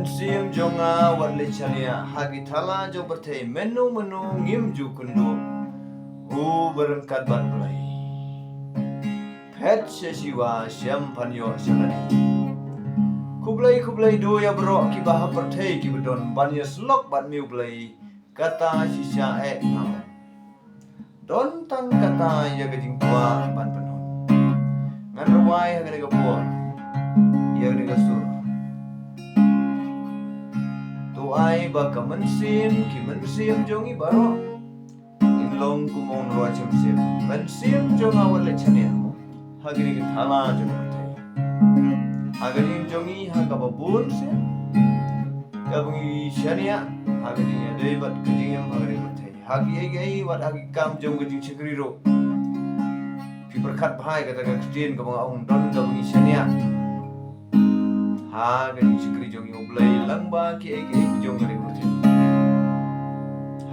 Mensiam jonga wale chania hagi thala jo bertei menu ngim ju kundo hu berengkat ban mulai pet sesiwa siam panyo salani kublai do ya bro ki bah bertei ki bedon ban ya slok ban miu blai kata sisa ngam don tang kata ya gajing tua ban penon ngan rawai hagi ga puan ya ga sur ai baka mensim ki mensim jongi baro inlong kumong roa chemsim mensim jonga wale chania hagini ki thala jong bertai hagini jongi hagaba bun se kabungi chania hagini adai bat kejingem hagini bertai hagi ai wat hagi kam jong kejing chikriro pi berkat bahai kata ka kristian kabung aung don kabungi chania hagani chikri jongi oblai langba ki ege jong ngari kurti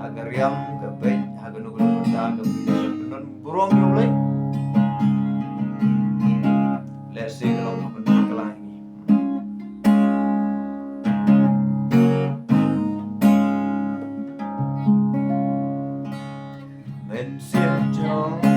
hagariam ke bai haganu gulu ta ke non burom oblai let's say kalau benar kelah ini mensiap jong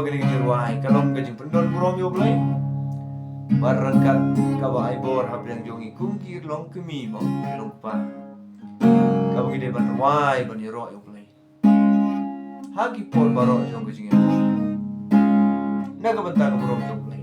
gini jerwai kalom gajing pendon burom yo blai barangkat kawa ai bor hab yang jongi kungkir long kemi mo long pa kawa gide ban wai ban yero yo blai hagi por baro jong gajing naga banta ka burom yo blai